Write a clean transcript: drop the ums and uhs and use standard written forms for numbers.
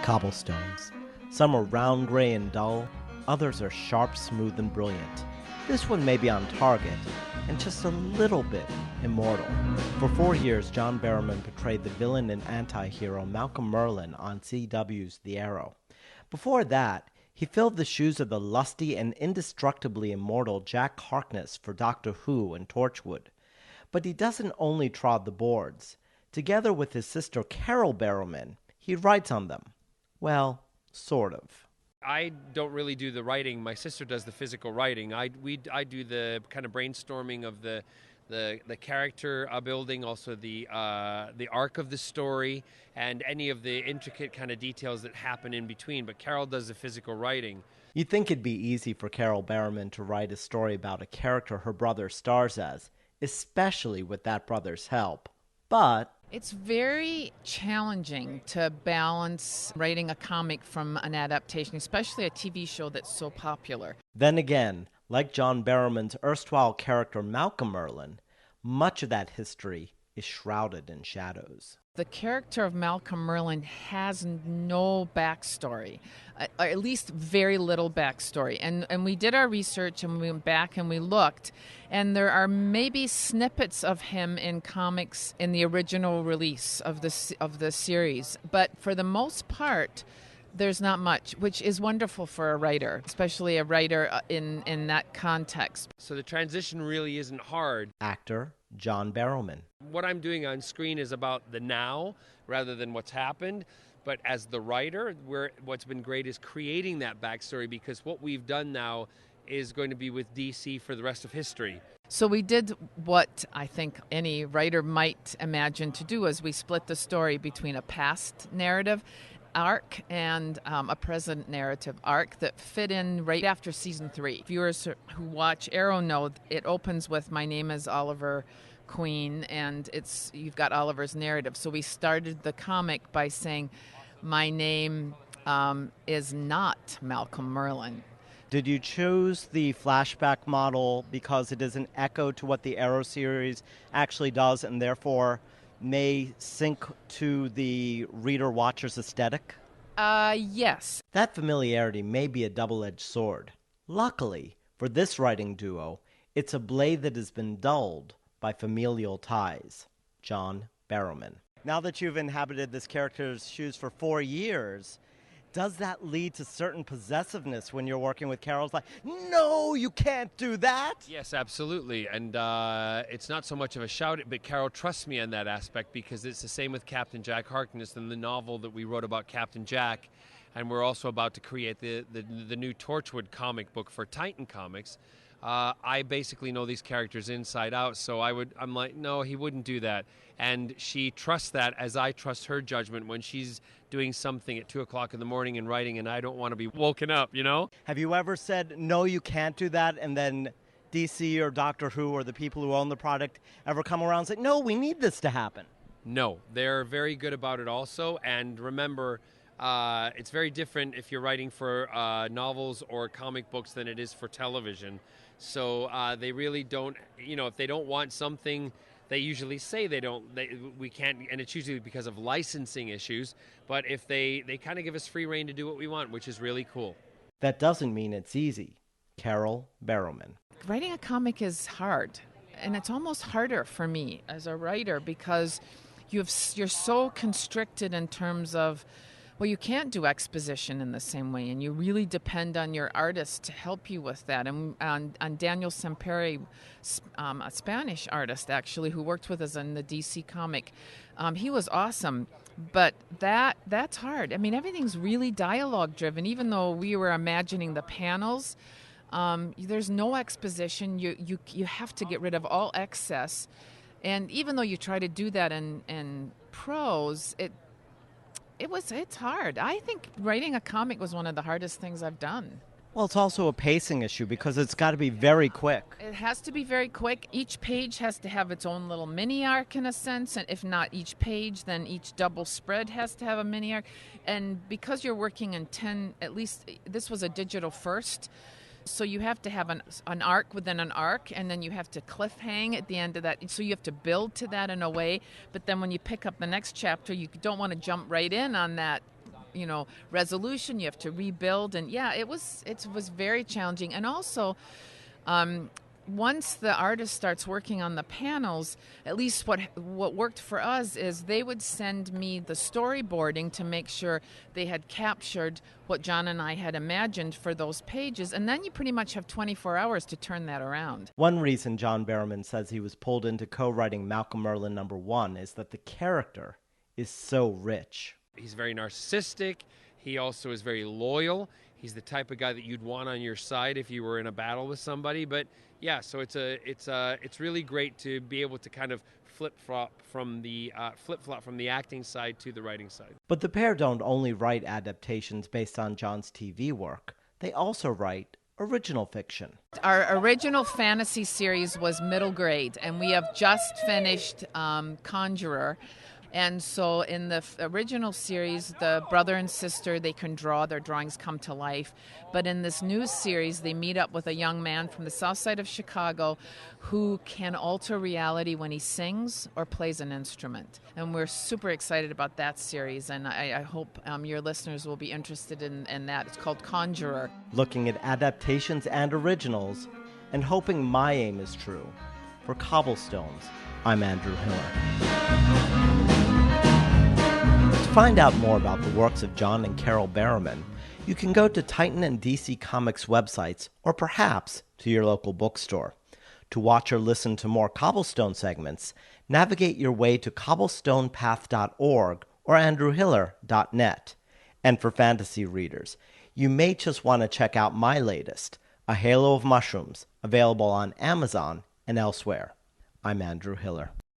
Cobblestones. Some are round, gray, and dull. Others are sharp, smooth, and brilliant. This one may be on target, and just a little bit immortal. For 4 years, John Barrowman portrayed the villain and anti-hero Malcolm Merlyn on CW's The Arrow. Before that, he filled the shoes of the lusty and indestructibly immortal Jack Harkness for Doctor Who and Torchwood. But he doesn't only trod the boards. Together with his sister Carole Barrowman, he writes on them. Well, sort of. I don't really do the writing. My sister does the physical writing. I do the kind of brainstorming of the character building, also the arc of the story, and any of the intricate kind of details that happen in between. But Carole does the physical writing. You'd think it'd be easy for Carole Barrowman to write a story about a character her brother stars as, especially with that brother's help. But it's very challenging to balance writing a comic from an adaptation, especially a TV show that's so popular. Then again, like John Barrowman's erstwhile character Malcolm Merlyn, much of that history is shrouded in shadows. The character of Malcolm Merlyn has no backstory, or at least very little backstory. And we did our research and we went back and we looked, and there are maybe snippets of him in comics in the original release of the series. But for the most part, there's not much, which is wonderful for a writer, especially a writer in that context. So the transition really isn't hard. Actor John Barrowman. What I'm doing on screen is about the now rather than what's happened. But as the writer, what's been great is creating that backstory, because what we've done now is going to be with DC for the rest of history. So we did what I think any writer might imagine to do, is we split the story between a past narrative arc and a present narrative arc that fit in right after season 3. Viewers who watch Arrow know it opens with "My name is Oliver Queen," and you've got Oliver's narrative. So we started the comic by saying, "My name is not Malcolm Merlyn." Did you choose the flashback model because it is an echo to what the Arrow series actually does, and therefore may sync to the reader-watcher's aesthetic? Yes. That familiarity may be a double-edged sword. Luckily, for this writing duo, it's a blade that has been dulled by familial ties. John Barrowman. Now that you've inhabited this character's shoes for 4 years, does that lead to certain possessiveness when you're working with Carole? Like, no, you can't do that. Yes, absolutely. And it's not so much of a shout, but Carole trusts me on that aspect, because it's the same with Captain Jack Harkness and the novel that we wrote about Captain Jack. And we're also about to create the new Torchwood comic book for Titan Comics. I basically know these characters inside out, so I'm like, no, he wouldn't do that. And she trusts that, as I trust her judgment when she's doing something at 2 o'clock in the morning and writing, and I don't want to be woken up, you know? Have you ever said, no, you can't do that, and then DC or Doctor Who or the people who own the product ever come around and say, no, we need this to happen? No, they're very good about it also. And remember, it's very different if you're writing for novels or comic books than it is for television. So they really don't, if they don't want something, they usually say we can't, and it's usually because of licensing issues. But if they kind of give us free rein to do what we want, which is really cool. That doesn't mean it's easy. Carole Barrowman. Writing a comic is hard, and it's almost harder for me as a writer, because you're so constricted in terms of, well, you can't do exposition in the same way, and you really depend on your artist to help you with that. And on Daniel Semperi, a Spanish artist actually, who worked with us in the DC comic, he was awesome. But that's hard. I mean, everything's really dialogue driven. Even though we were imagining the panels, there's no exposition. You have to get rid of all excess. And even though you try to do that in prose, it's hard. I think writing a comic was one of the hardest things I've done. Well, it's also a pacing issue, because it's got to be very quick. It has to be very quick. Each page has to have its own little mini arc in a sense, and if not each page, then each double spread has to have a mini arc. And because you're working in 10, at least this was a digital first, so you have to have an arc within an arc, and then you have to cliffhang at the end of that. So you have to build to that in a way, but then when you pick up the next chapter, you don't want to jump right in on that resolution. You have to rebuild, and it was very challenging. And also, once the artist starts working on the panels, at least what worked for us is they would send me the storyboarding to make sure they had captured what John and I had imagined for those pages, and then you pretty much have 24 hours to turn that around. One reason John Barrowman says he was pulled into co-writing Malcolm Merlyn #1 is that the character is so rich. He's very narcissistic. He also is very loyal. He's the type of guy that you'd want on your side if you were in a battle with somebody. But so it's really great to be able to kind of flip-flop from the acting side to the writing side. But the pair don't only write adaptations based on John's TV work. They also write original fiction. Our original fantasy series was middle grade, and we have just finished Conjurer. And so in the original series, the brother and sister, they can draw, their drawings come to life. But in this new series, they meet up with a young man from the south side of Chicago who can alter reality when he sings or plays an instrument. And we're super excited about that series, and I hope your listeners will be interested in that. It's called Conjurer. Looking at adaptations and originals, and hoping my aim is true. For Cobblestones, I'm Andrew Hiller. To find out more about the works of John and Carole Barrowman, you can go to Titan and DC Comics websites, or perhaps to your local bookstore. To watch or listen to more Cobblestone segments, navigate your way to cobblestonepath.org or andrewhiller.net. And for fantasy readers, you may just want to check out my latest, A Halo of Mushrooms, available on Amazon and elsewhere. I'm Andrew Hiller.